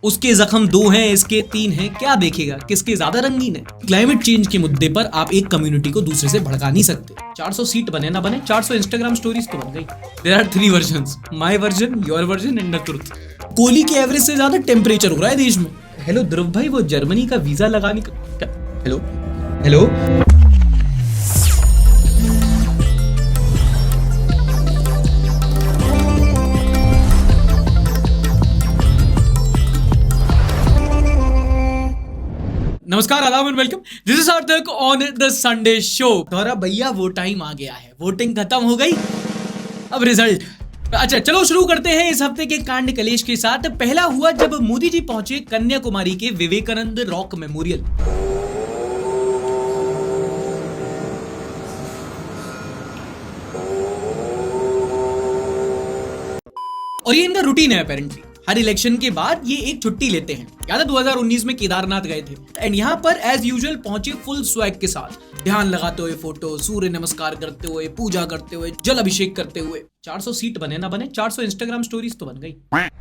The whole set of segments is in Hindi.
उसके जख्म 2 हैं, इसके 3 हैं, क्या देखेगा किसके ज्यादा रंगीन है। क्लाइमेट चेंज के मुद्दे पर आप एक कम्युनिटी को दूसरे से भड़का नहीं सकते। 400 सीट बने ना बने, 400 इंस्टाग्राम स्टोरीज तो बन गई। There are 3 versions, my version, your version and the truth. Kohli के एवरेज से ज्यादा टेम्परेचर हो रहा है देश में। हेलो ध्रुव भाई, वो जर्मनी का वीजा लगाने का हेलो हेलो नमस्कार, आदाब एंड वेलकम। दिस इज सार्थक ऑन द संडे शो। गौरव भैया, वो टाइम आ गया है, वोटिंग खत्म हो गई, अब रिजल्ट। अच्छा चलो शुरू करते हैं इस हफ्ते के कांड कलेश के साथ। पहला हुआ जब मोदी जी पहुंचे कन्याकुमारी के विवेकानंद रॉक मेमोरियल। और ये इनका रूटीन है अपेरेंटली, हर इलेक्शन के बाद ये एक छुट्टी लेते हैं। याद है 2019 में केदारनाथ गए थे एंड यहाँ पर एज यूजुअल पहुंचे फुल स्वैग के साथ, ध्यान लगाते हुए फोटो, सूर्य नमस्कार करते हुए, पूजा करते हुए, जल अभिषेक करते हुए। 400 सीट बने ना बने, 400 इंस्टाग्राम स्टोरीज तो बन गई।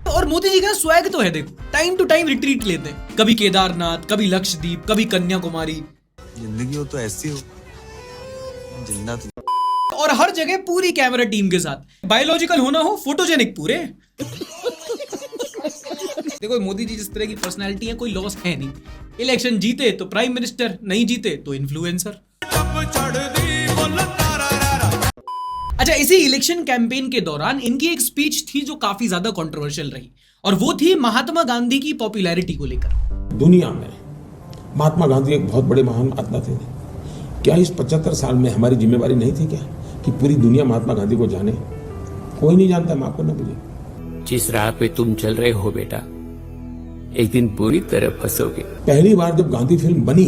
और मोदी जी का स्वैग तो है, देखो टाइम टू टाइम रिट्रीट लेते हैं, कभी केदारनाथ, कभी लक्षद्वीप, कभी कन्याकुमारी। जिंदगी हो तो ऐसी हो, जिंदा तो। और हर जगह पूरी कैमरा टीम के साथ, बायोलॉजिकल होना हो, फोटोजेनिक पूरे। देखो मोदी जी जिस तरह की पर्सनालिटी है, कोई लॉस है नहीं। इलेक्शन जीते तो प्राइम मिनिस्टर, नहीं जीते तो इन्फ्लुएंसर। अच्छा, इसी इलेक्शन कैंपेन के दौरान इनकी एक स्पीच थी जो काफी ज्यादा कंट्रोवर्शियल रही, और वो थी महात्मा गांधी की पॉपुलैरिटी को लेकर। दुनिया में महात्मा गांधी एक बहुत बड़े महान आत्मा थे। क्या इस 75 साल में हमारी जिम्मेवारी नहीं थी क्या कि पूरी दुनिया महात्मा गांधी को जाने? कोई नहीं जानता, माफ करना मुझे। जिस राह पे तुम चल रहे हो बेटा, एक दिन पूरी तरह फंसोगे। पहली बार जब गांधी फिल्म बनी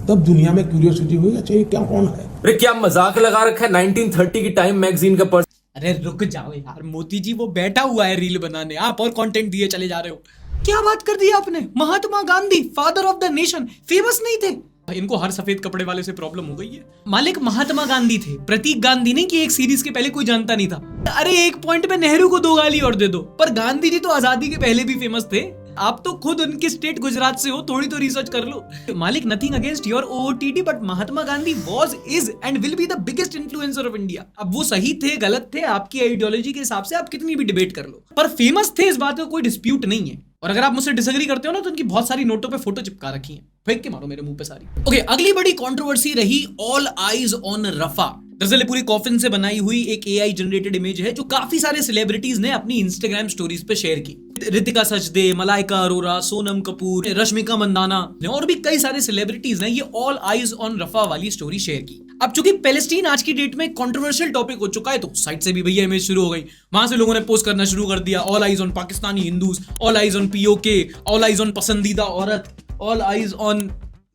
तब दुनिया में क्यूरियोसिटी हुई, अच्छा ये क्या कौन है? अरे क्या मजाक लगा रखा है 1930 की टाइम मैगजीन का पर्स। अरे रुक जाओ यार, मोदी जी वो बैठा हुआ है रील बनाने, आप और कंटेंट दिए चले जा रहे हो। क्या बात कर दी आपने, Mahatma Gandhi father of the nation famous नहीं थे? इनको हर सफेद कपड़े वाले से प्रॉब्लम हो गई है। मालिक महात्मा गांधी थे, प्रतीक गांधी नहीं कि एक सीरीज के पहले कोई जानता नहीं था। अरे एक पॉइंट पे नेहरू को 2 गाली और दे दो, पर गांधी जी तो आजादी के पहले भी फेमस थे। आप तो खुद उनके स्टेट गुजरात से हो, थोड़ी तो रिसर्च कर लो। मालिक nothing against your OTT, but Mahatma Gandhi was, is and will be the biggest influencer of India. अब वो सही थे गलत थे, आपकी आइडियोलॉजी के हिसाब से आप कितनी भी डिबेट कर लो, पर फेमस थे, इस बात का कोई डिस्प्यूट नहीं है। और अगर आप मुझसे डिसएग्री करते हो ना, तो उनकी बहुत सारी नोटों पे फोटो चिपका रखी है, फेंक के मारो मेरे मुंह पे सारी। ओके, अगली बड़ी कंट्रोवर्सी रही ऑल आईज ऑन रफा। दरअसल पूरी कॉफिन से बनाई हुई एक एआई जनरेटेड इमेज है जो काफी सारे सेलिब्रिटीज ने अपनी इंस्टाग्राम स्टोरीज पे शेयर की। रितिका सचदे, मलाइका अरोरा, सोनम कपूर, रश्मिका मंदाना और भी कई सारे सेलिब्रिटीज ने ये ऑल आईज ऑन रफा वाली स्टोरी शेयर की। अब चूंकि पैलेस्टीन आज की डेट में कंट्रोवर्शियल टॉपिक हो चुका है, तो साइड से भी भैया इमेज शुरू हो गई, वहां से लोगों ने पोस्ट करना शुरू कर दिया। All eyes on Pakistani Hindus, all eyes on PoK, all eyes on पसंदीदा औरत, all eyes on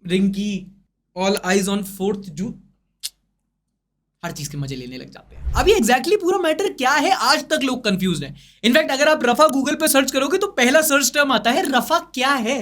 Rinki, all eyes on 4th जून। हर चीज के मजे लेने लग जाते हैं। अभी एग्जैक्टली पूरा मैटर क्या है, आज तक लोग कंफ्यूज हैं। इनफैक्ट अगर आप रफा गूगल पे सर्च करोगे तो पहला सर्च टर्म आता है रफा क्या है।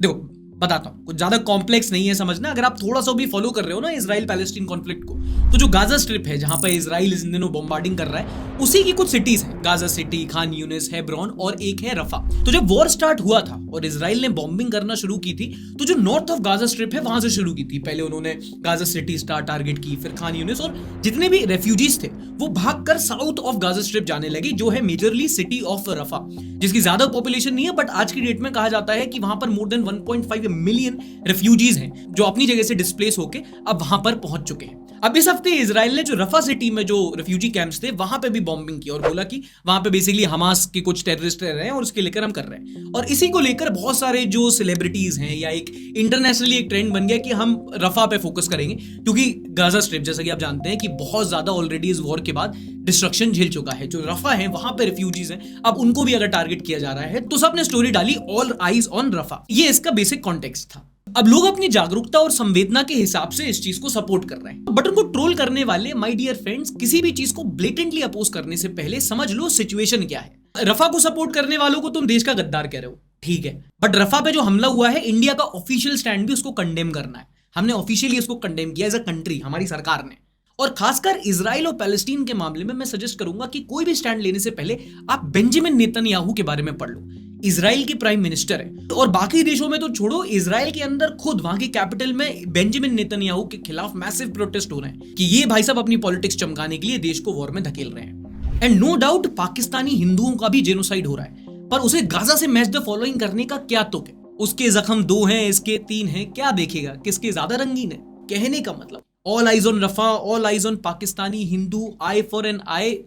देखो बताता हूं, कुछ ज्यादा कॉम्प्लेक्स नहीं है समझना। अगर आप थोड़ा सा भी फॉलो कर रहे हो ना इजराइल पैलेस्टीन कॉन्फ्लिक्ट को, तो जो गाजा स्ट्रिप है जहां पर इजराइल इन दिनों बॉम्बार्डिंग कर रहा है, उसी की कुछ सिटीज है, Gaza city, Khan Yunis, Hebron और एक है रफा। तो जब वॉर स्टार्ट हुआ था और इजराइल ने बॉम्बिंग करना शुरू की थी, तो जो नॉर्थ ऑफ गाजा स्ट्रिप है वहां से शुरू की थी। पहले उन्होंने गाजा सिटी स्टार टारगेट की, फिर खान यूनिस, और जितने भी रेफ्यूजीज थे वो भागकर साउथ ऑफ गाजा स्ट्रिप जाने लगे, जो है मेजरली सिटी ऑफ रफा, जिसकी ज्यादा पॉपुलेशन नहीं है, बट आज की डेट में कहा जाता है कि वहां पर मोर देन 1.5 मिलियन रेफ्यूजीज हैं जो अपनी जगह से डिस्प्लेस होके अब वहां पर पहुंच चुके हैं। अब इस हफ्ते इजराइल ने जो रफा सिटी में जो रेफ्यूजी कैंप्स थे वहां पे भी बॉम्बिंग की और बोला कि वहां पे बेसिकली हमास के कुछ टेररिस्ट रह रहे हैं और उसके लेकर हम कर रहे हैं। और इसी को लेकर बहुत सारे जो सेलिब्रिटीज हैं, या एक इंटरनेशनली एक ट्रेंड बन गया कि हम रफा पे फोकस करेंगे, क्योंकि गाजा स्ट्रिप जैसा कि आप जानते हैं कि बहुत ज्यादा ऑलरेडी इस वॉर के बाद डिस्ट्रक्शन झेल चुका है। जो रफा है वहां पे रेफ्यूजीज हैं, अब उनको भी अगर टारगेट किया जा रहा है, तो सबने स्टोरी डाली ऑल आईज ऑन रफा। ये इसका बेसिक कॉन्टेक्स्ट था। अब लोग अपनी जागरूकता और संवेदना के हिसाब से इस चीज को सपोर्ट कर रहे हैं, बट उनको ट्रोल करने वाले माय डियर फ्रेंड्स, किसी भी चीज को ब्लेटेंटली अपोज करने से पहले समझ लो सिचुएशन क्या है। रफा को सपोर्ट करने वालों को तुम देश का गद्दार कह रहे हो, ठीक है, बट रफा पे जो हमला हुआ है, इंडिया का ऑफिशियल स्टैंड भी उसको कंडेम करना है। हमने ऑफिशियली इसको कंडेम किया एज अ कंट्री, हमारी सरकार ने। और खासकर इजराइल और पैलेस्टीन के मामले में मैं सजेस्ट करूंगा कि कोई भी स्टैंड लेने से पहले आप बेंजामिन नेतन्याहू के बारे में पढ़ लो। इजराइल की प्राइम मिनिस्टर है, और बाकी देशों में तो छोड़ो, इजराइल के अंदर खुद वहां की कैपिटल में बेंजामिन नेतन्याहू के खिलाफ मैसिव प्रोटेस्ट हो रहे हैं कि ये भाई साहब अपनी पॉलिटिक्स चमकाने के लिए देश को वॉर में धकेल रहे हैं। एंड नो डाउट पाकिस्तानी हिंदुओं का भी जेनोसाइड हो रहा है, पर उसे गाजा से मैच द फॉलोइंग करने का क्या तुक है? उसके जख्म 2 हैं, इसके 3 हैं, क्या देखेगा किसके ज्यादा रंगीन है? कहने का मतलब all eyes on Rafah, all eyes on Pakistani Hindu, I for an eye.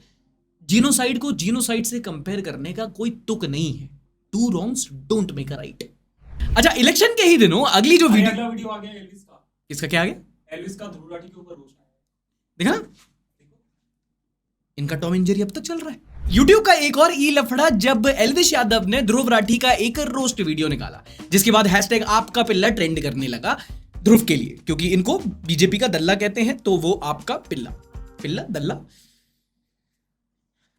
Genocide को जीनोसाइड से कंपेयर करने का कोई तुक नहीं है। Two wrongs don't make a right. अच्छा, इलेक्शन के ही दिनों अगली जो वीडियो आ गया एल्विस का। इसका क्या आ गया? एल्विस का ध्रुव राठी के ऊपर रोस्ट आया। देखा ना, इनका टॉम एंड जेरी अब तक चल रहा है। YouTube का एक और ई लफड़ा जब एल्विस यादव ने ध्रुव राठी का एक रोस्ट वीडियो निकाला, जिसके बाद हैशटैग आपका पिल्ला ट्रेंड करने लगा ध्रुव के लिए, क्योंकि इनको बीजेपी का दल्ला कहते हैं, तो वो आपका पिल्ला पिल्ला दल्ला।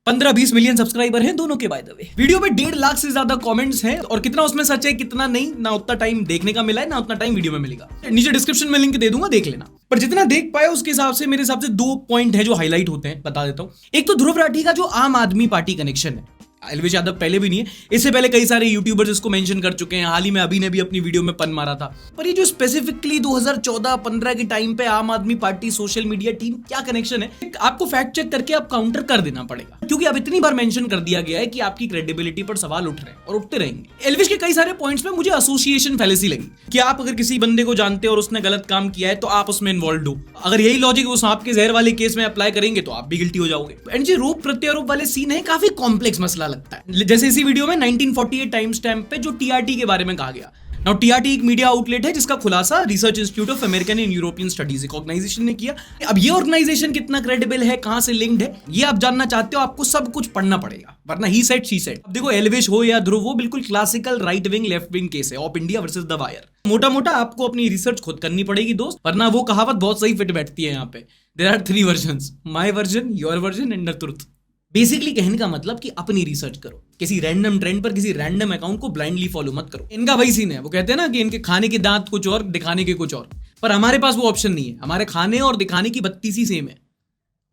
15-20 मिलियन सब्सक्राइबर हैं दोनों के बाय द वे। वीडियो पे 1.5 लाख से ज्यादा कमेंट्स हैं, और कितना उसमें सच है कितना नहीं, ना उतना टाइम देखने का मिला है, ना उतना टाइम वीडियो में मिलेगा। नीचे डिस्क्रिप्शन में लिंक दे दूंगा, देख लेना। पर जितना देख पाए उसके हिसाब से मेरे हिसाब से 2 पॉइंट है जो हाईलाइट होते हैं, बता देता हूं। एक तो ध्रुव राठी का जो आम आदमी पार्टी कनेक्शन है। एल्विस यादव पहले भी नहीं है, इससे पहले कई सारे यूट्यूबर्स इसको मेंशन कर चुके हैं। हाल ही में अभी ने भी अपनी वीडियो में पन मारा था। पर ये जो स्पेसिफिकली 2014-15 के टाइम पे आम आदमी पार्टी सोशल मीडिया टीम, क्या कनेक्शन है, आपको फैक्ट चेक करके आप काउंटर कर देना पड़ेगा, क्योंकि अब इतनी बार मेंशन कर दिया गया है कि आपकी क्रेडिबिलिटी पर सवाल उठ रहे हैं और उठते रहेंगे। एल्विस के कई सारे पॉइंट्स में मुझे एसोसिएशन फैलेसी लगी कि आप अगर किसी बंदे को जानते हो और उसने गलत काम किया है तो आप उसमें इन्वॉल्व हो। अगर यही लॉजिक वो सांप के जहर वाले केस में अप्लाई करेंगे तो आप भी गिल्टी हो जाओगे। एंड जो रोप प्रत्यारोप वाले सीन है, काफी कॉम्प्लेक्स मसला लगता है। जैसे इसी वीडियो में 1948 टाइम स्टैम्प पे जो टीआरटी के बारे में कहा गया। नाउ टीआरटी एक मीडिया आउटलेट है जिसका खुलासा research institute of American and European studies एक ऑर्गेनाइजेशन ने किया। अब ये ऑर्गेनाइजेशन कितना क्रेडिबल है, कहां से लिंक्ड है, ये आप जानना चाहते हो, आपको सब कुछ पढ़ना पड़ेगा, वरना ही सेड शी सेड। अब देखो, एल्विस हो या ध्रुव हो, बिल्कुल classical right wing left wing case है, of India versus the Wire. मोटा मोटा आपको अपनी रिसर्च खुद करनी पड़ेगी दोस्त, वरना वो कहावत बहुत सही फिट बैठती है यहाँ पे। There are 3 versions, my version, your version and the truth. Basically कहने का मतलब कि अपनी रिसर्च करो, किसी रैंडम ट्रेंड पर किसी रैंडम अकाउंट को ब्लाइंडली फॉलो मत करो। इनका वही सीन है, वो कहते हैं ना कि इनके खाने के दांत कुछ और, दिखाने के कुछ और, पर हमारे पास वो ऑप्शन नहीं है। हमारे खाने और दिखाने की 32 ही सेम है,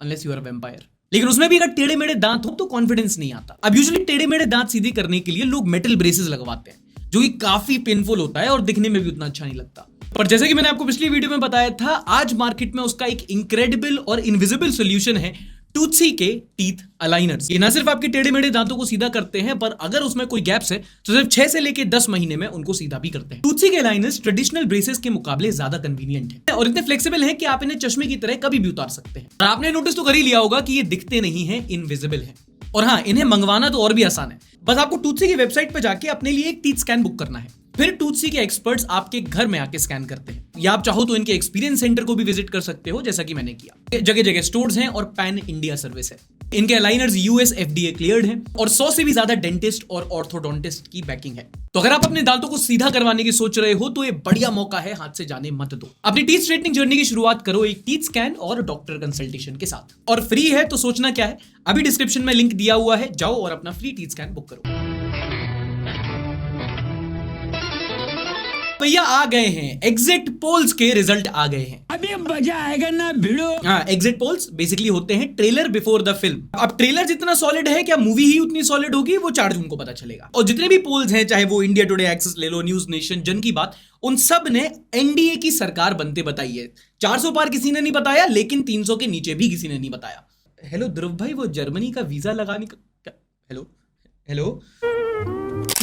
अनलेस यू आर वैम्पायर। लेकिन उसमें भी अगर टेढ़े मेढ़े दांत हो तो कॉन्फिडेंस नहीं आता। अब यूजुअली टेढ़े मेढ़े दांत सीधे करने के लिए लोग मेटल ब्रेसेस लगवाते हैं, जो कि काफी पेनफुल होता है और दिखने में भी उतना अच्छा नहीं लगता। पर जैसे कि मैंने आपको पिछली वीडियो में बताया था, आज मार्केट में उसका एक इनक्रेडिबल और इनविजिबल सोल्यूशन है, टूथसी के टीथ अलाइनर्स। ये ना सिर्फ आपके टेढ़े मेढ़े दांतों को सीधा करते हैं, पर अगर उसमें कोई गैप्स है तो सिर्फ 6 से लेकर 10 महीने में उनको सीधा भी करते हैं। टूथसी के अलाइनर्स ट्रेडिशनल ब्रेसेस के मुकाबले ज्यादा कन्वीनियंट है और इतने फ्लेक्सिबल है कि आप इन्हें चश्मे की तरह कभी भी उतार सकते हैं। और आपने नोटिस तो कर ही लिया होगा कि ये दिखते नहीं है, इनविजिबल है। और हाँ, इन्हें मंगवाना तो और भी आसान है। बस आपको टूथसी की वेबसाइट पर जाके अपने लिए एक टीथ स्कैन बुक करना है, फिर टूथसी के एक्सपर्ट्स आपके घर में आके स्कैन करते हैं, या आप चाहो तो इनके एक्सपीरियंस सेंटर को भी विजिट कर सकते हो, जैसा कि मैंने किया। जगह जगह स्टोर्स हैं और पैन इंडिया सर्विस है। इनके अलाइनर्स यूएस FDA क्लियर्ड हैं और 100 से भी ज्यादा डेंटिस्ट और ऑर्थोडोंटिस्ट की बैकिंग है। तो अगर आप अपने दांतों को सीधा करवाने की सोच रहे हो तो ये बढ़िया मौका है, हाथ से जाने मत दो। अपनी टीथ स्ट्रेटनिंग जर्नी की शुरुआत करो एक टीथ स्कैन और डॉक्टर कंसल्टेशन के साथ, और फ्री है, तो सोचना क्या है। अभी डिस्क्रिप्शन में लिंक दिया हुआ है, जाओ और अपना फ्री टीथ स्कैन बुक करो। भैया आ गए हैं, एग्जिट पोल्स के रिजल्ट आ गए हैं। अभी मजा आएगा ना भिड़ो। हाँ, एग्जिट पोल्स बेसिकली होते हैं ट्रेलर बिफोर द फिल्म। अब ट्रेलर जितना सॉलिड है, क्या मूवी ही उतनी सॉलिड होगी, वो 4 जून को पता चलेगा। और जितने भी पोल्स हैं, चाहे वो इंडिया टुडे, एक्सेस ले लो, न्यूज नेशन, जन की बात, उन सब ने एनडीए की सरकार बनते बताई है। 400 पार किसी ने नहीं बताया, लेकिन 300 के नीचे भी किसी ने नहीं बताया। हेलो ध्रुव भाई, वो जर्मनी का वीजा लगाने का हेलो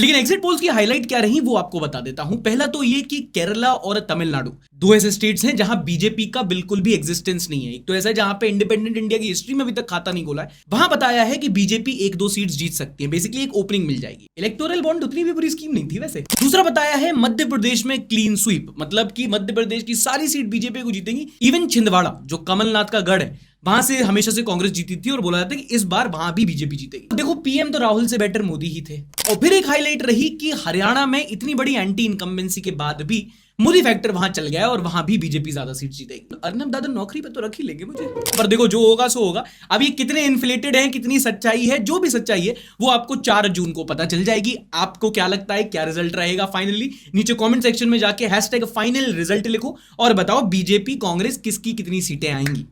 लेकिन एग्जिट पोल्स की हाईलाइट क्या रही वो आपको बता देता हूं। पहला तो ये कि केरला और तमिलनाडु 2 ऐसे स्टेट्स हैं जहां बीजेपी का बिल्कुल भी एग्जिस्टेंस नहीं है। एक तो ऐसा है जहां पे इंडिपेंडेंट इंडिया की हिस्ट्री में अभी तक खाता नहीं खोला है, वहां बताया है कि बीजेपी 1-2 सीट्स जीत सकती है, बेसिकली एक ओपनिंग मिल जाएगी। इलेक्टोरल बॉन्ड उतनी भी बुरी स्कीम नहीं थी वैसे। दूसरा बताया है मध्य प्रदेश में क्लीन स्वीप, मतलब कि मध्य प्रदेश की सारी सीट बीजेपी को जीतेंगी। इवन छिंदवाड़ा जो कमलनाथ का गढ़ है, वहां से हमेशा से कांग्रेस जीती थी और बोला जाता है कि इस बार वहां भी बीजेपी जीतेगी। देखो, पीएम तो राहुल से बेटर मोदी ही थे। और फिर एक हाईलाइट रही कि हरियाणा में इतनी बड़ी एंटी इनकम्बेंसी के बाद भी मोदी फैक्टर वहां चल गया और वहां भी बीजेपी ज्यादा सीट जीतेगी। अर्नब दादा नौकरी पे तो रख ही लेंगे मुझे, पर देखो जो होगा सो होगा। अब ये कितने इन्फ्लेटेड हैं, कितनी सच्चाई है, जो भी सच्चाई है वो आपको 4 जून को पता चल जाएगी। आपको क्या लगता है, क्या रिजल्ट रहेगा फाइनली? नीचे कमेंट सेक्शन में जाके #फाइनल रिजल्ट लिखो और बताओ बीजेपी कांग्रेस किसकी कितनी सीटें आएंगी।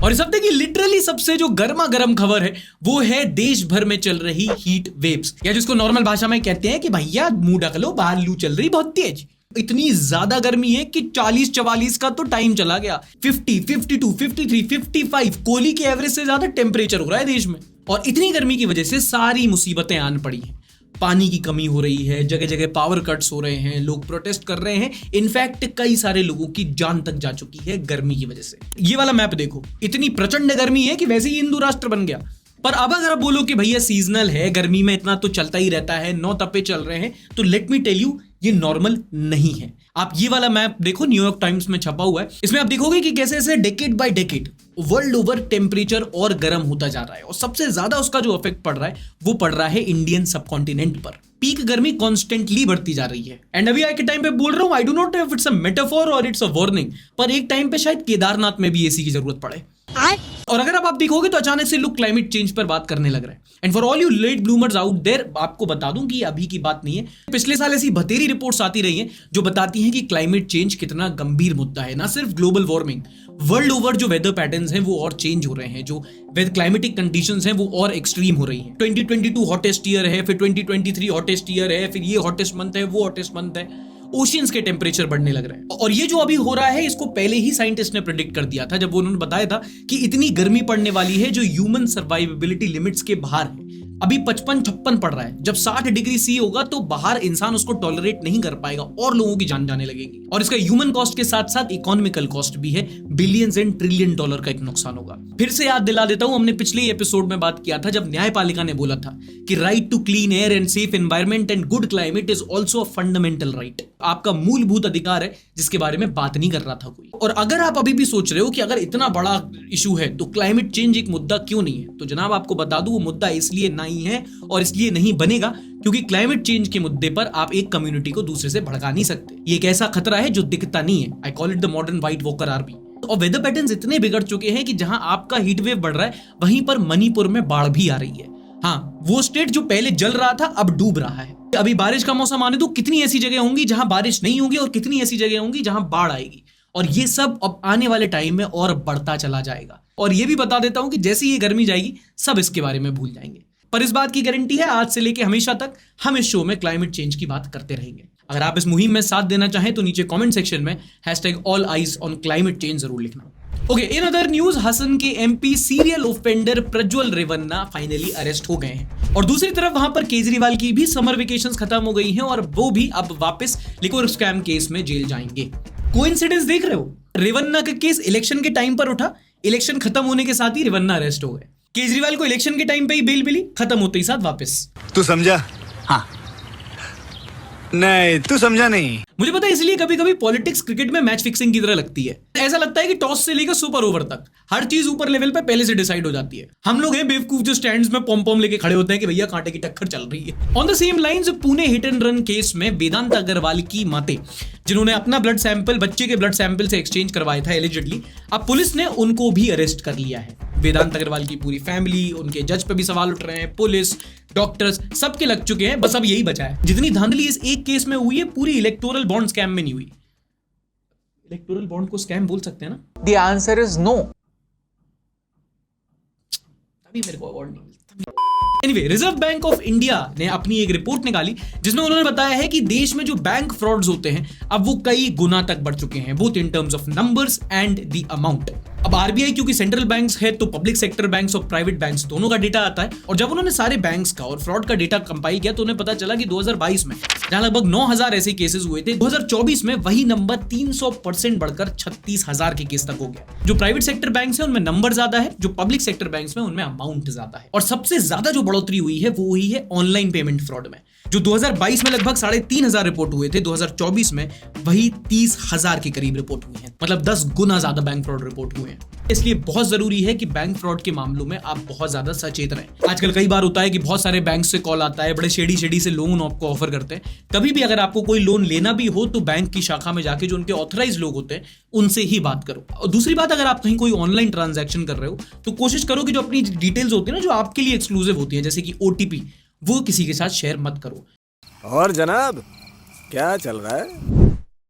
और इस हफ्ते की लिटरली सबसे जो गर्मा गर्म खबर है वो है देश भर में चल रही हीट वेव्स, या जिसको नॉर्मल भाषा में कहते हैं कि भैया मुंह ढक लो, बाहर लू चल रही बहुत तेज। इतनी ज्यादा गर्मी है कि 40-44 का तो टाइम चला गया। 50, 52, 53, 55 कोहली के एवरेज से ज्यादा टेम्परेचर हो रहा है देश में। और इतनी गर्मी की वजह से सारी मुसीबतें आन पड़ी हैं। पानी की कमी हो रही है, जगह जगह पावर कट्स हो रहे हैं, लोग प्रोटेस्ट कर रहे हैं। इनफैक्ट कई सारे लोगों की जान तक जा चुकी है गर्मी की वजह से। ये वाला मैप देखो, इतनी प्रचंड गर्मी है कि वैसे ही हिंदू राष्ट्र बन गया। पर अब अगर आप बोलो कि भैया सीजनल है, गर्मी में इतना तो चलता ही रहता है, 9 तपे चल रहे हैं, तो लेट मी टेल यू ये नॉर्मल नहीं है। आप ये वाला मैप देखो, न्यूयॉर्क टाइम्स में छपा हुआ है। इसमें आप देखोगे कि कैसे ऐसे decade bye decade world over temperature और गर्म होता जा रहा है। और सबसे ज्यादा उसका जो इफेक्ट पड़ रहा है वो पड़ रहा है इंडियन सबकॉन्टिनेंट पर। पीक गर्मी कॉन्स्टेंटली बढ़ती जा रही है। एंड अभी आज के टाइम पे बोल रहा हूं, I do not know if it's a metaphor और इट्स अ वार्निंग, पर एक टाइम पे शायद केदारनाथ में भी एसी की जरूरत पड़े। और अगर आप देखोगे तो अचानक से लोग क्लाइमेट चेंज पर बात करने लग रहे हैं। And for all you late bloomers out there, आपको बता दूं कि अभी की बात नहीं है। पिछले साल ऐसी बतेरी रिपोर्ट्स आती रही हैं जो बताती हैं कि क्लाइमेट चेंज कितना गंभीर मुद्दा है। ना सिर्फ ग्लोबल वार्मिंग, वर्ल्ड ओवर जो वेदर पैटर्न्स हैं वो और चेंज हो रहे हैं, जो क्लाइमेटिक कंडीशंस हैं वो और एक्सट्रीम हो रही हैं। 2022 हॉटेस्ट ईयर है, फिर 2023 हॉटेस्ट ईयर है, फिर ये हॉटेस्ट मंथ है, वो हॉटेस्ट मंथ है। ओशियंस के टेम्परेचर बढ़ने लग रहे हैं। और ये जो अभी हो रहा है इसको पहले ही साइंटिस्ट ने प्रेडिक्ट कर दिया था, जब उन्होंने बताया था कि इतनी गर्मी पड़ने वाली है जो ह्यूमन सर्वाइवेबिलिटी लिमिट्स के बाहर है। अभी 55-56 पड़ रहा है। जब 60 डिग्री सी होगा तो बाहर इंसान उसको टॉलरेट नहीं कर पाएगा और लोगों की जान जाने लगेगी। और इसका ह्यूमन कॉस्ट के साथ साथ इकोनॉमिकल कॉस्ट भी है। बिलियंस एंड ट्रिलियन डॉलर का एक नुकसान होगा। फिर से याद दिला देता हूं, हमने पिछले एपिसोड में बात किया था जब न्यायपालिका ने बोला था कि right to clean air and safe environment and good climate is also a fundamental right. आपका मूलभूत अधिकार है जिसके बारे में बात नहीं कर रहा था कोई। और अगर आप अभी भी सोच रहे हो कि अगर इतना बड़ा इशू है तो क्लाइमेट चेंज एक मुद्दा क्यों नहीं है, तो जनाब आपको बता दूं वो मुद्दा इसलिए नहीं है और इसलिए नहीं बनेगा क्योंकि क्लाइमेट चेंज के मुद्दे पर आप एक कम्युनिटी को दूसरे से भड़का नहीं सकते। ये एक ऐसा खतरा है जो दिखता नहीं है। I call it the modern white walker army. और वेदर पैटर्न्स इतने बिगड़ चुके हैं कि जहां आपका हीट वेव बढ़ रहा है वहीं पर मणिपुर में बाढ़ भी आ रही है। हाँ, वो स्टेट जो पहले जल रहा था अब डूब रहा है। अभी बारिश का मौसम आने तो कितनी ऐसी जगह होंगी जहां बारिश नहीं होगी और कितनी ऐसी जगह होंगी जहां बाढ़ आएगी। और ये सब अब आने वाले टाइम में और बढ़ता चला जाएगा। और ये भी बता देता हूं कि जैसे ये गर्मी जाएगी सब इसके बारे में भूल जाएंगे। पर इस बात की गारंटी है आज से लेके हमेशा तक हम इस शो में क्लाइमेट चेंज की बात करते रहेंगे। अगर आप इस मुहिम में साथ देना चाहें तो नीचे कमेंट सेक्शन में #AllEyesOnClimateChange जरूर लिखना। Okay, in other news, Hassan के MP serial offender Prajwal Revanna finally arrest हो गए हैं। और दूसरी तरफ वहां पर केजरीवाल की भी समर वेकेशंस खत्म हो गई हैं और वो भी अब वापस लिकोर स्कैम केस में जेल जाएंगे। कोइंसिडेंस देख रहे हो? रेवन्ना का केस इलेक्शन के टाइम पर उठा, इलेक्शन खत्म होने के साथ ही रेवन्ना अरेस्ट हो गए। केजरीवाल को इलेक्शन के टाइम पे ही बेल मिली, खत्म होते ही साथ वापस। तू समझा? हाँ। नहीं, तू समझा नहीं। मुझे पता है, इसलिए कभी कभी पॉलिटिक्स क्रिकेट में मैच फिक्सिंग की तरह लगती है। ऐसा लगता है कि टॉस से लेकर सुपर ओवर तक हर चीज ऊपर लेवल पे पहले से डिसाइड हो जाती है। हम लोग हैं बेवकूफ जो स्टैंड्स में पॉम पॉम लेके खड़े होते हैं कि भैया कांटे की टक्कर चल रही है। On the same lines, Pune hit and run case में वेदांत अग्रवाल की माते, जिन्होंने अपना ब्लड सैंपल बच्चे के ब्लड सैंपल से एक्सचेंज करवाया था एलिजिडली, अब पुलिस ने उनको भी अरेस्ट कर लिया है। वेदांत अग्रवाल की पूरी फैमिली, उनके जज पे भी सवाल उठ रहे हैं, पुलिस, डॉक्टर्स सबके लग चुके हैं। बस अब यही बचा है। जितनी धांधली इस एक केस में हुई है पूरी इलेक्टोरल बॉन्ड स्कैम में नहीं हुई। इलेक्टोरल बॉन्ड को स्कैम बोल सकते हैं ना? The answer is no. तभी मेरे को अवार्ड नहीं मिलता। Anyway, reserve bank of India ने अपनी एक रिपोर्ट निकाली जिसमें उन्होंने बताया है कि देश में जो बैंक फ्रॉड्स होते हैं अब वो कई गुना तक बढ़ चुके हैं, both in terms of numbers and the amount. अब आरबीआई क्योंकि सेंट्रल बैंक्स है तो पब्लिक सेक्टर बैंक्स और प्राइवेट बैंक्स दोनों का डेटा आता है। और जब उन्होंने सारे बैंक्स का और फ्रॉड का डेटा कंपाइल किया तो उन्हें पता चला कि 2022 में जहां लगभग 9000 ऐसे केसेस हुए थे, 2024 में वही नंबर 300% बढ़कर 36,000 के केस तक हो गया। जो प्राइवेट सेक्टर बैंक्स हैं उनमें नंबर ज्यादा है, जो पब्लिक सेक्टर बैंक्स में उनमें अमाउंट ज्यादा है। और सबसे ज्यादा जो बढ़ोतरी हुई है वो हुई है ऑनलाइन पेमेंट फ्रॉड में, जो 2022 में लगभग 3,500 रिपोर्ट हुए थे, 2024 में वही 30,000 के करीब रिपोर्ट हुए हैं। मतलब 10 गुना ज्यादा बैंक फ्रॉड रिपोर्ट हुए हैं। इसलिए बहुत जरूरी है कि बैंक फ्रॉड के मामलों में आप बहुत ज्यादा सचेत रहें। आजकल कई बार होता है कि बहुत सारे बैंक से कॉल आता है, बड़े शेडी से लोन आपको ऑफर करते हैं। कभी भी अगर आपको कोई लोन लेना भी हो तो बैंक की शाखा में जाके जो उनके ऑथराइज लोग होते हैं उनसे ही बात करो। और दूसरी बात, अगर आप कहीं कोई ऑनलाइन ट्रांजैक्शन कर रहे हो तो कोशिश करो कि जो अपनी डिटेल्स होती है ना, जो आपके लिए एक्सक्लूसिव होती है, जैसे कि OTP, वो किसी के साथ शेयर मत करो। और जनाब क्या चल रहा है?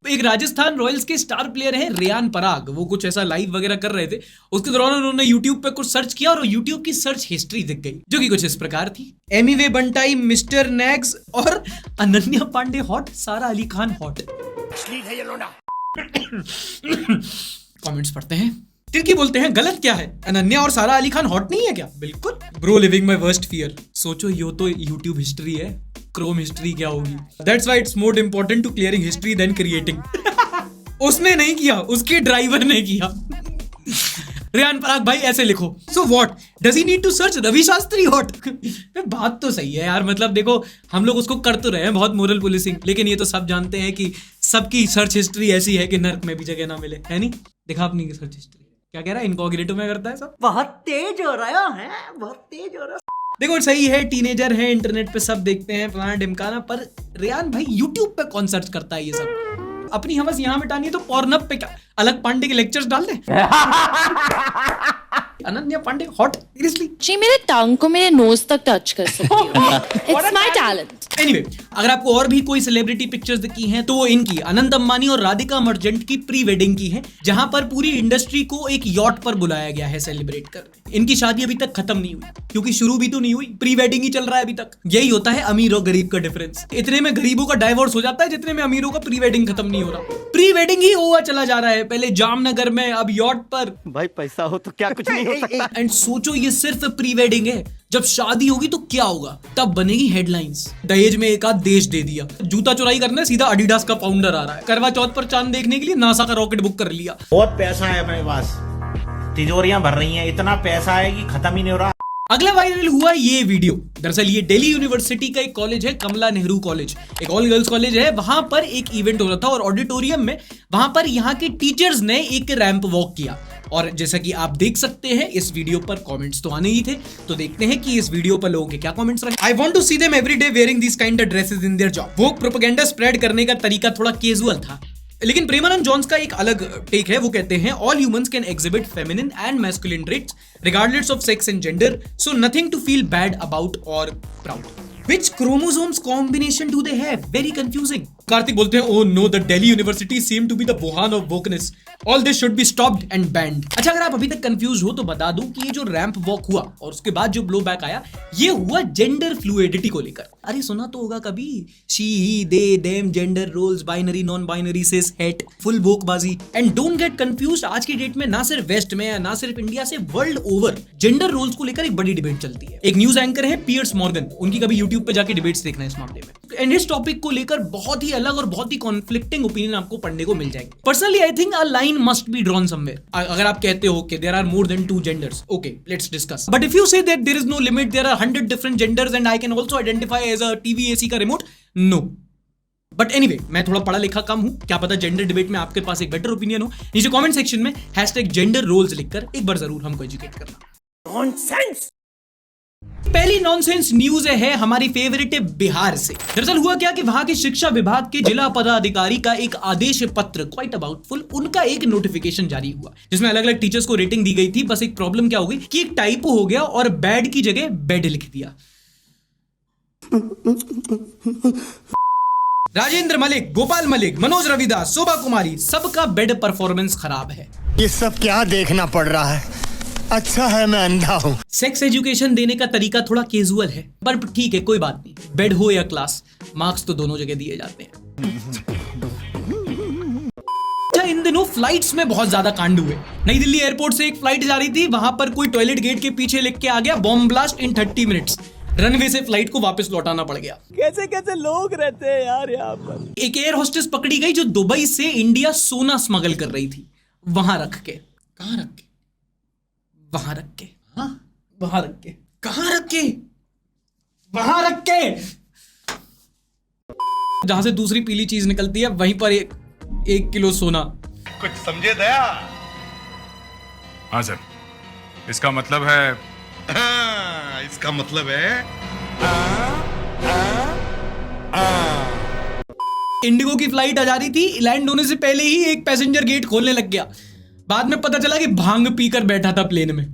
एक राजस्थान रॉयल्स के स्टार प्लेयर है रियान पराग, वो कुछ ऐसा लाइव वगैरह कर रहे थे, उसके दौरान उन्होंने यूट्यूब पे कुछ सर्च किया और यूट्यूब की सर्च हिस्ट्री दिख गई जो कि कुछ इस प्रकार थी। एमीवे बंटाई, मिस्टर नेक्स और अनन्या पांडे हॉट, सारा अली खान हॉट। कमेंट्स पढ़ते हैं, तिरकी बोलते हैं गलत क्या है, अनन्या और सारा अली खान हॉट नहीं है क्या? बिल्कुल bro, living my worst fear. सोचो यो तो यूट्यूब हिस्ट्री है, क्रोम हिस्ट्री क्या होगी? That's why it's more important to clearing history than creating. उसने नहीं किया, उसके ड्राइवर ने किया। रियान पराग भाई ऐसे लिखो, so what does he need to search Ravi Shastri hot? बात तो सही है यार, मतलब देखो हम लोग उसको कर तो रहे हैं बहुत मोरल पुलिसिंग, लेकिन ये तो सब जानते हैं कि सबकी सर्च हिस्ट्री ऐसी है कि नर्क में भी जगह ना मिले, है नहीं? दिखा अपनी सर्च हिस्ट्री, क्या कह रहा है? इनकॉग्निटो में करता है सब। बहुत तेज हो रहा है, बहुत तेज हो रहा है। देखो सही है, टीनेजर है, इंटरनेट पे सब देखते हैं फलाना ढिमकाना, पर रियान भाई यूट्यूब पे कौन सर्च करता है ये सब? अपनी हवस यहाँ मिटानी है तो पॉर्नअप पे क्या अलग पांडे के लेक्चर्स डाल दे। Ananya Pandey hot, seriously? जी मेरे टंग को मेरे नोज तक टच कर सकती हूँ। It's my talent. एनीवे, अगर आपको और भी कोई सेलिब्रिटी पिक्चर्स दिखी हैं तो वो इनकी, अनंत अंबानी और राधिका मर्चेंट की प्री वेडिंग की है, जहां पर पूरी इंडस्ट्री को एक यॉट पर बुलाया गया है सेलिब्रेट करने। इनकी शादी अभी तक खत्म नहीं हुई क्योंकि शुरू भी तो नहीं हुई, प्री वेडिंग ही चल रहा है अभी तक। यही होता है अमीर और गरीब का डिफरेंस, इतने में गरीबों का डाइवोर्स हो जाता है जितने में अमीरों का प्री वेडिंग खत्म नहीं हो रहा। प्री वेडिंग ही हुआ चला जा रहा है, पहले जामनगर में, अब यॉट पर। भाई पैसा हो तो क्या कुछ नहीं हो सकता। एंड सोचो ये सिर्फ प्री वेडिंग है, जब शादी होगी तो क्या होगा? तब बनेगी हेडलाइंस, दहेज में एक आध देश दे दिया, जूता चुराई करने सीधा एडिडास का फाउंडर आ रहा है, करवा चौथ पर चांद देखने के लिए नासा का रॉकेट बुक कर लिया। बहुत पैसा है अपने पास, तिजोरियां भर रही हैं, इतना पैसा है कि खत्म ही नहीं हो रहा। अगला वायरल हुआ ये वीडियो। दरअसल ये दिल्ली यूनिवर्सिटी का एक कॉलेज है, कमला नेहरू कॉलेज, एक ऑल गर्ल्स कॉलेज है। वहां पर एक इवेंट हो रहा था और ऑडिटोरियम में वहां पर यहाँ के टीचर्स ने एक रैंप वॉक किया। और जैसा कि आप देख सकते हैं इस वीडियो पर कमेंट्स तो आने ही थे, तो देखते हैं कि इस वीडियो पर लोगों के क्या कमेंट्स रहे। I want to see them every day wearing this kind of dresses in their job. वो प्रोपेगेंडा स्प्रेड करने का तरीका थोड़ा कैजुअल था, लेकिन प्रेमानंद जॉन्स का एक अलग टेक है। वो कहते हैं all humans can exhibit feminine and masculine traits regardless of sex and gender, so nothing to feel bad about और proud. Which chromosomes combination do they have? Very confusing. Kartik बोलते हैं, oh no, the Delhi University seem to be the Wuhan of wokeness. All this should be stopped and banned. अच्छा, अगर आप अभी तक कंफ्यूज हो तो बता दूं कि ये जो रैंप वॉक हुआ और उसके बाद जो ब्लो बैक आया, ये हुआ जेंडर फ्लूइडिटी को लेकर। अरे सुना तो होगा कभी, she he they them, gender roles, binary non binary, cis het, full वोकबाजी। एंड डोंट गेट कंफ्यूज्ड, आज की डेट में ना सिर्फ वेस्ट में या ना सिर्फ इंडिया से, वर्ल्ड ओवर जेंडर रोल्स को लेकर एक बड़ी डिबेट चलती है। एक न्यूज एंकर है पियर्स मॉर्गन, उनकी कभी यूट्यूब पे जाके डिबेट्स देखना इस मामले में। एंड इस टॉपिक को लेकर बहुत ही अलग और बहुत ही कॉन्फ्लिक्टिंग ओपिनियन आपको पढ़ने को मिल जाएंगे। Personally I think a line must be drawn somewhere. अगर आप कहते हो कि there are more than 2 genders, okay, let's discuss. But if you say that there is no limit, there are 100 different genders and I can also identify as a TV AC का रिमोट, नो। बट एनीवे, मैं थोड़ा पढ़ा लिखा कम हूं, क्या पता जेंडर डिबेट में आपके पास एक बेटर ओपिनियन हो। नीचे कमेंट सेक्शन में #gender roles लिखकर एक बार जरूर हमको एजुकेट करना। नॉनसेंस। पहली नॉनसेंस न्यूज है हमारी फेवरेट बिहार से। दरअसल हुआ क्या कि वहां के शिक्षा विभाग के जिला पदाधिकारी का एक आदेश पत्र, क्वाइट अबाउटफुल, उनका एक नोटिफिकेशन जारी हुआ जिसमें अलग अलग टीचर्स को रेटिंग दी गई थी। बस एक प्रॉब्लम क्या हो गई कि एक टाइपो हो गया और बैड की जगह बेड लिख दिया। राजेंद्र मलिक, गोपाल मलिक, मनोज रविदास, शोभा कुमारी, सबका बेड परफॉर्मेंस खराब है। ये सब क्या देखना पड़ रहा है? अच्छा है मैं अंधा हूं। सेक्स एजुकेशन देने का तरीका थोड़ा कैजुअल है, पर ठीक है, कोई बात नहीं। बेड हो या क्लास, मार्क्स तो दोनों जगह दिए जाते हैं। अच्छा, इन दिनों फ्लाइट्स में बहुत ज्यादा कांड हुए। नई दिल्ली एयरपोर्ट से एक फ्लाइट जा रही थी, वहां पर कोई टॉयलेट गेट के पीछे लिख के आ गया, bomb blast in 30 minutes. Runway से फ्लाइट को वापस लौटाना पड़ गया। कैसे कैसे लोग रहते हैं यार यहाँ पर। एक एयर होस्टेस पकड़ी गई जो दुबई से इंडिया सोना स्मगल कर रही थी, वहां रख के। कहां रख के? वहां रख के। हाँ, वहां रख के। कहां रख के? वहां रख के। जहां से दूसरी पीली चीज निकलती है वहीं पर एक किलो सोना। कुछ समझे दया? हाँ सर, इसका मतलब है, इसका मतलब है इंडिगो की फ्लाइट आ जा रही थी, लैंड होने से पहले ही एक पैसेंजर गेट खोलने लग गया। बाद में पता चला कि भांग पीकर बैठा था प्लेन में।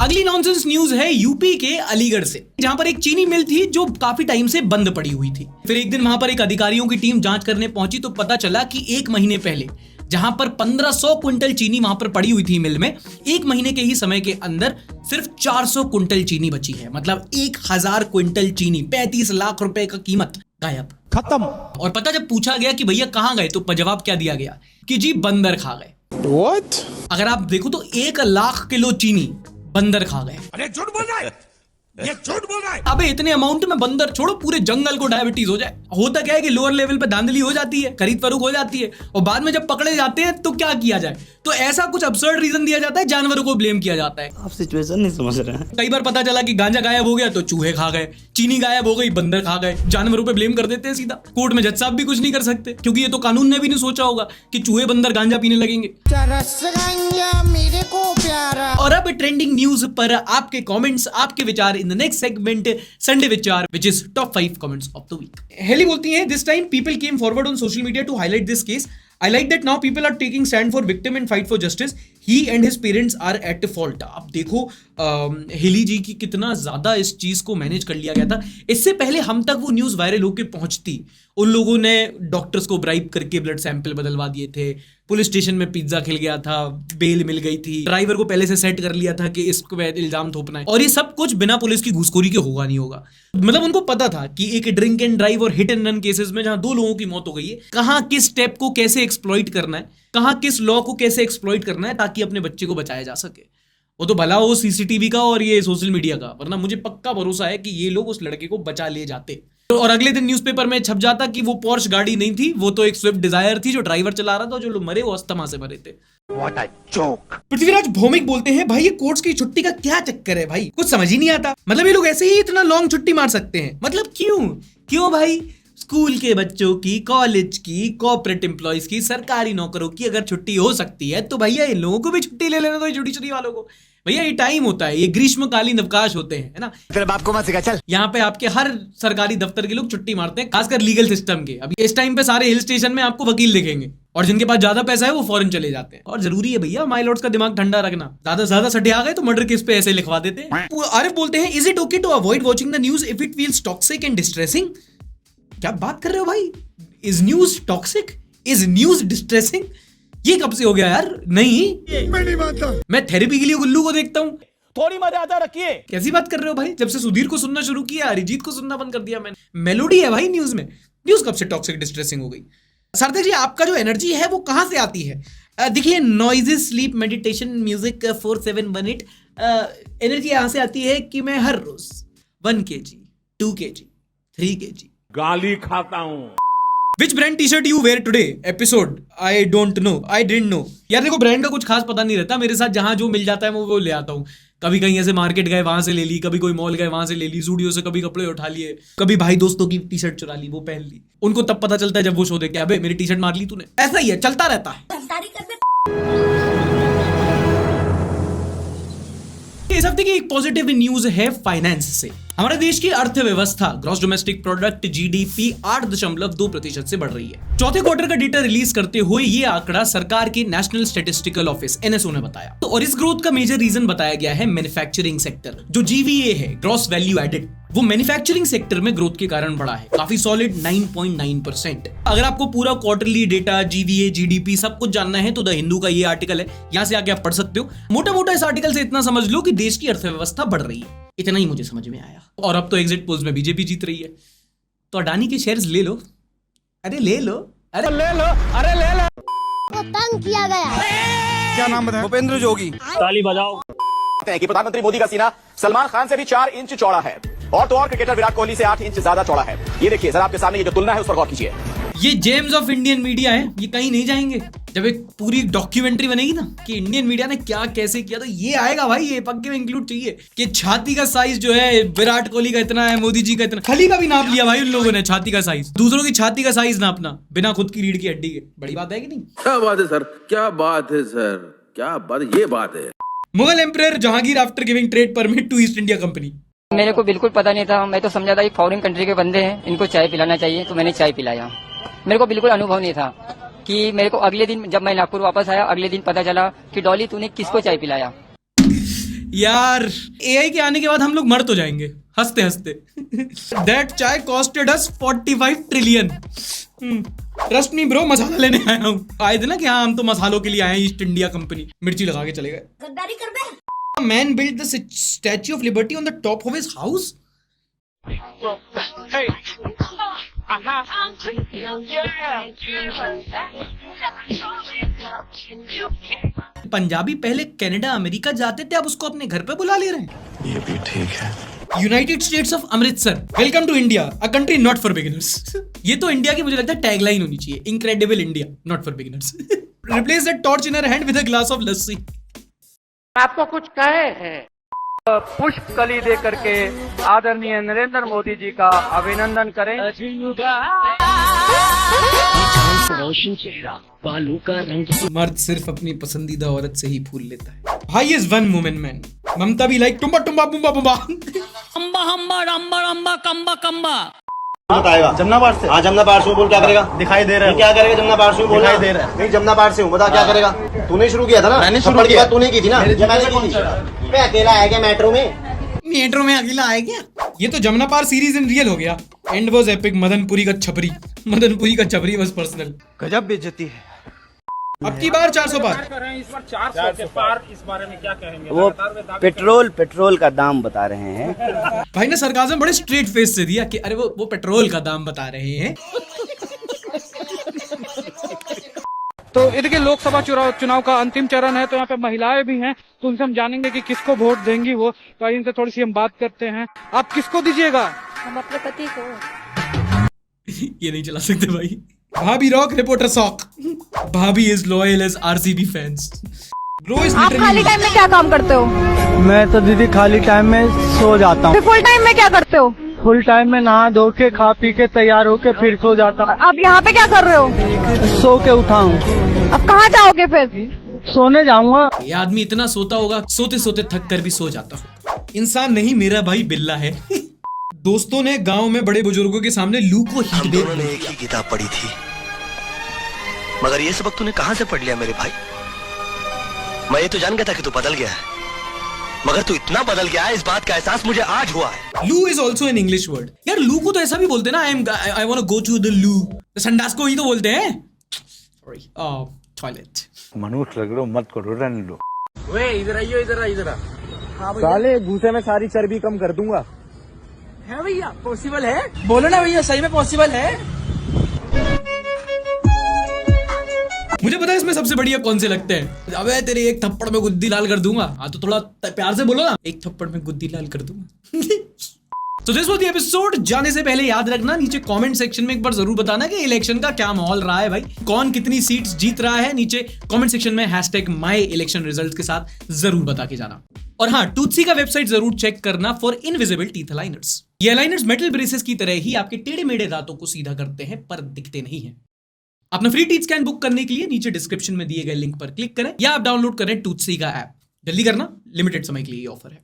अगली नॉनसेंस न्यूज है यूपी के अलीगढ़ से, जहां पर एक चीनी मिल थी जो काफी टाइम से बंद पड़ी हुई थी। फिर एक दिन वहां पर एक अधिकारियों की टीम जांच करने पहुंची तो पता चला कि 1 महीने पहले जहां पर 1500 क्विंटल चीनी वहां पर पड़ी हुई थी मिल में, 1 महीने के ही समय के अंदर सिर्फ 400 क्विंटल चीनी बची है। मतलब 1000 क्विंटल चीनी, 35 लाख रुपए का कीमत गायब, खत्म। और पता जब पूछा गया कि भैया कहां गए तो जवाब क्या दिया गया कि जी बंदर खा गए। What? अगर आप देखो तो 1 लाख किलो चीनी बंदर खा गए। अरे झूठ बोल रहा है, ये झूठ बोल रहा है। अबे इतने अमाउंट में बंदर छोड़ो, पूरे जंगल को डायबिटीज हो जाए। होता क्या है कि लोअर लेवल पे धांधली हो जाती है, खरीद फरोख्त हो जाती है, और बाद में जब पकड़े जाते हैं तो क्या किया जाए, तो ऐसा कुछ अब्सर्ड रीजन दिया जाता है, जानवरों को ब्लेम किया जाता है। आप सिचुएशन नहीं समझ रहे हैं। कई बार पता चला कि गांजा गायब हो गया तो चूहे खा गए, चीनी गायब हो गई बंदर खा गए, जानवरों पे ब्लेम कर देते हैं सीधा। कोर्ट में जज साहब भी कुछ नहीं कर सकते, क्योंकि ये तो कानून ने भी नहीं सोचा होगा कि चूहे बंदर गांजा पीने लगेंगे। मेरे को प्यारा। और अब ट्रेंडिंग न्यूज पर आपके कमेंट्स, आपके विचार in the next segment Sunday विचार, which is top 5 comments of the week. Haley बोलती है, this time people came forward on social media to highlight this case. I like that now people are taking stand for victim and fight for justice. He and his parents are at fault. अब देखो हिली जी की कितना ज्यादा इस चीज को मैनेज कर लिया गया था। इससे पहले हम तक वो न्यूज वायरल होकर पहुंचती, उन लोगों ने डॉक्टर्स को ब्राइब करके ब्लड सैंपल बदलवा दिए थे, पुलिस स्टेशन में पिज्जा खिल गया था, बेल मिल गई थी, ड्राइवर को पहले से सेट कर लिया था कि इसको पे इल्जाम थोपना है, और ये सब कुछ बिना पुलिस की घूसखोरी के होगा नहीं होगा। मतलब उनको पता था कि एक ड्रिंक एंड ड्राइव और हिट एंड रन केसेस में जहां 2 लोगों की मौत हो गई है, कहां किस स्टेप को कैसे एक्सप्लॉइट करना है, कहां किस लॉ को कैसे एक्सप्लॉइट करना है ताकि अपने बच्चे को बचाया जा सके। वो तो भला हो सीसीटीवी का और ये सोशल मीडिया का, वरना मुझे पक्का भरोसा है कि ये लोग उस लड़के को बचा ले जाते। और अगले दिन न्यूज़पेपर में छप जाता कि वो पोर्श गाड़ी नहीं थी, वो तो एक स्विफ्ट डिजायर थी जो ड्राइवर चला रहा था, जो लोग मरे वो अस्थमा से मरे थे। What a joke. Prithviraj Bhowmik बोलते हैं, भाई ये कोर्ट्स की छुट्टी का क्या चक्कर है भाई, कुछ समझ ही नहीं आता। मतलब ये लोग ऐसे ही इतना लॉन्ग छुट्टी मार सकते हैं, मतलब क्यों भाई? स्कूल के बच्चों की, कॉलेज की, कॉर्पोरेट एम्प्लॉइज की, सरकारी नौकरों की अगर छुट्टी हो सकती है तो भैया इन लोगों को भी छुट्टी ले लेना दो, जुडिशरी वालों को। भैया ये टाइम होता है, ये ग्रीष्मकालीन अवकाश होते हैं, है ना। तेरे बाप को मत सिखा, चल। यहाँ पे आपके हर सरकारी दफ्तर के लोग छुट्टी मारते हैं, खासकर लीगल सिस्टम के। अभी इस टाइम पे सारे हिल स्टेशन में आपको वकील दिखेंगे, और जिनके पास ज्यादा पैसा है वो फॉरेन चले जाते हैं। और जरूरी है भैया माय लॉर्ड्स का दिमाग ठंडा रखना, ज्यादा से ज्यादा सटे आ गए तो मर्डर केस पे ऐसे लिखवा देते हैं। आरिफ बोलते हैं, is it okay to avoid watching the news if it feels toxic and distressing? क्या बात कर रहे हो भाई? Is news toxic? Is news distressing? ये कब से हो गया यार? नहीं, मैं नहीं मानता। मैं थेरेपी के लिए गुल्लू को देखता हूँ। थोड़ी मर्यादा रखिए। कैसी बात कर रहे हो भाई? जब से सुधीर को सुनना शुरू किया, अरिजीत को सुनना बंद कर दिया मैंने। मेलोडी है भाई न्यूज में, न्यूज कब से टॉक्सिक डिस्ट्रेसिंग हो गई? सरदार जी आपका जो एनर्जी है वो कहां से आती है? देखिए, noises, sleep, meditation, music 4718 energy यहां से आती है कि मैं हर रोज 1 kg, 2 kg, 3 kg गाली खाता हूं। Which brand t-shirt you wear today? Episode I don't know. I didn't know. यार देखो, ब्रांड का कुछ खास पता नहीं रहता मेरे साथ, जहां जो मिल जाता है मैं वो ले आता हूँ। कभी कहीं ऐसे मार्केट गए वहां से ले ली, कभी कोई मॉल गए वहां से ले ली, स्टूडियो से कभी कपड़े उठा लिए, कभी भाई दोस्तों की टी शर्ट चुरा ली, वो पहन ली। उनको तब पता चलता है जब वो शो देखे, अबे मेरी टी शर्ट मार ली तूने। ऐसा ही है, चलता रहता है। इस हफ्ते की एक पॉजिटिव न्यूज है फाइनेंस से। हमारे देश की अर्थव्यवस्था, ग्रॉस डोमेस्टिक प्रोडक्ट जीडीपी 8.2% से बढ़ रही है। चौथे क्वार्टर का डेटा रिलीज करते हुए ये आंकड़ा सरकार के नेशनल स्टैटिस्टिकल ऑफिस एनएसओ ने बताया। तो और इस ग्रोथ का मेजर रीजन बताया गया है मैन्युफैक्चरिंग सेक्टर, जो जीवीए है, ग्रॉस वैल्यू एडेड, वो मैन्युफैक्चरिंग सेक्टर में ग्रोथ के कारण बढ़ा है, काफी सॉलिड 9.9%। अगर आपको पूरा क्वार्टरली डेटा, जीवीए, जीडीपी सब कुछ जानना है तो द हिंदू का ये आर्टिकल है, यहां से आके आप पढ़ सकते हो। मोटा मोटा इस आर्टिकल से इतना समझ लो कि देश की अर्थव्यवस्था बढ़ रही है, इतना ही मुझे समझ में आया। और अब तो एग्जिट पोल्स में बीजेपी जीत रही है, तो अडानी के शेयर्स ले लो। अरे ले लो, अरे ले लो, अरे ले लो। को तंग किया गया। क्या नाम बताया? भूपेंद्र जोगी। ताली बजाओ। कि प्रधानमंत्री मोदी का सीना सलमान खान से भी 4 इंच चौड़ा है, और तो और क्रिकेटर विराट कोहली से 8 इंच ज्यादा चौड़ा है। ये देखिए सर, आपके सामने ये जो तुलना है उस पर गौर कीजिए। ये जेम्स ऑफ इंडियन मीडिया है, ये कहीं नहीं जाएंगे। जब एक पूरी डॉक्यूमेंट्री बनेगी ना कि इंडियन मीडिया ने क्या कैसे किया, तो ये आएगा भाई, ये पक्के में इंक्लूड चाहिए कि छाती का साइज जो है विराट कोहली का इतना है, मोदी जी का इतना। खली का भी नाप लिया भाई उन लोगों ने, छाती का साइज। दूसरों की छाती का साइज नापना बिना खुद की रीढ़ की हड्डी के, बड़ी बात है कि नहीं? क्या बात है सर, क्या बात है सर, क्या बात, ये बात है। Mughal emperor Jahangir after giving trade permit to East India Company. मेरे को बिल्कुल पता नहीं था, मैं तो समझा था ये फॉरेन कंट्री के बंदे हैं, इनको चाय पिलाना चाहिए, तो मैंने चाय पिलाया। मेरे को बिल्कुल अनुभव नहीं था कि मेरे को अगले दिन जब मैं नागपुर वापस आया, अगले दिन पता चला कि डॉली तूने किसको चाय पिलाया। यार एआई के आने के बाद हम लोग मर तो जाएंगे हंसते हंसते। दैट चाय कॉस्टेड अस 45 ट्रिलियन। ट्रस्ट मी ब्रो, मसाला लेने आया हूँ। आए थे ना कि हाँ हम तो मसालों के लिए आए हैं, ईस्ट इंडिया कंपनी। मिर्ची लगा के चले गए। गद्दारी कर दे। Man build the Statue of Liberty on the top of his house. Punjabi पहले कनाडा अमेरिका जाते थे, अब उसको अपने घर पे बुला ले रहे हैं। ये भी ठीक है। United States of Amritsar, welcome to India, a country not for beginners. ये तो इंडिया की मुझे लगता है टैगलाइन होनी चाहिए, Incredible India not for beginners. Replace that torch in her hand with a glass of lassi. आपको कुछ कहे हैं पुष्प कली दे करके आदरणीय नरेंद्र मोदी जी का अभिनंदन करें। बालों का रंग। मर्द सिर्फ अपनी पसंदीदा औरत से ही फूल लेता है। भाई इज वन वुमन मैन। ममता भी लाइक टुम्बा टुम्बा बुम्बा बुम्बा। अम्बा हम्बा रम्बा रम्बा कम्बा कम्बा। बताएगा जमुना पार से। हाँ जमुना पार से बोल, क्या करेगा? दिखाई दे रहा है। क्या करेगा जमुना पार से बोल? दिखाई दे रहा है। नहीं जमुना पार से हूँ, बता क्या करेगा? तूने शुरू किया था ना, मैंने शुरू किया, तूने की थी ना, मैंने की थी। मैं अकेला आया क्या मेट्रो में? मेट्रो में अकेला आया क्या? ये तो जमुना पार सीरीज इन रियल हो गया। And was epic. मदनपुरी का छपरी, मदनपुरी का छपरी वाज पर्सनल। गजब बेइज्जती है। अब की बार 400 पार। इस बार 400 के पार, इस बारे में क्या कहेंगे? वो पेट्रोल का दाम बता रहे हैं। भाई ने सरकाज़म बड़े स्ट्रेट फेस से दिया कि अरे वो पेट्रोल का दाम बता रहे हैं। तो इधर के लोकसभा चुनाव का अंतिम चरण है, तो यहाँ पे महिलाएं भी हैं, तो उनसे हम जानेंगे कि किसको वोट देंगी वो। तो इनसे थोड़ी सी हम बात करते हैं। आप किसको दीजिएगा? हम अपने पति को। ये नहीं चला सकते भाई। Bhabhi rock, reporter sock. Bhabhi is loyal as RCB fans. Bro is आप खाली टाइम में क्या काम करते हो? मैं तो दीदी खाली टाइम में सो जाता हूँ। फुल टाइम में क्या करते हो? फुल टाइम में नहा धो के खा पी के तैयार होके फिर सो जाता हूँ। आप यहाँ पे क्या कर रहे हो? सो के उठा हूँ। अब कहाँ जाओगे फिर? सोने जाऊंगा। ये आदमी इतना सोता होगा, सोते सोते थक कर भी सो जाता होगा। इंसान नहीं, मेरा भाई बिल्ला है। दोस्तों ने गांव में बड़े बुजुर्गों के सामने लू को हीट वेव ने एक ही किताब पढ़ी थी, मगर ये सबक तूने कहाँ से पढ़ लिया मेरे भाई? मैं ये तो जान गया था कि तू बदल गया है, मगर तू इतना बदल गया है, इस बात का एहसास मुझे आज हुआ है। Loo is also an English word. यार लू को तो ऐसा भी बोलते हैं ना, I want to go to the loo. संडास को ही तो बोलते हैं। Sorry, toilet. मनुष्य लग लो मत करो, रन लो। वे इधर आइयो, इधर साले भूसे में सारी चर्बी कम कर दूंगा। है भैया, पॉसिबल है? बोलो ना भैया, सही में पॉसिबल है? मुझे पता है इसमें सबसे बढ़िया कौन से लगते हैं। अबे तेरे एक थप्पड़ में गुद्दी लाल कर दूंगा। हाँ तो थोड़ा प्यार से बोलो ना, एक थप्पड़ में गुद्दी लाल कर दूंगा। तो दिस वाज द एपिसोड। जाने से पहले याद रखना, नीचे कमेंट सेक्शन में एक बार जरूर बताना कि इलेक्शन का क्या माहौल रहा है भाई, कौन कितनी सीट्स जीत रहा है। नीचे कमेंट सेक्शन में #myelection_results के साथ जरूर बता के जाना। और हाँ, टूथसी का वेबसाइट जरूर चेक करना फॉर इनविजिबल टीथ अलाइनर्स। ये अलाइनर्स मेटल ब्रेसेस की तरह ही आपके टेढ़े मेढ़े दांतों को सीधा करते हैं, पर दिखते नहीं है। अपना फ्री टीथ स्कैन बुक करने के लिए नीचे डिस्क्रिप्शन में दिए गए लिंक पर क्लिक करें या आप डाउनलोड करें टूथसी का ऐप। जल्दी करना, लिमिटेड समय के लिए ये ऑफर है।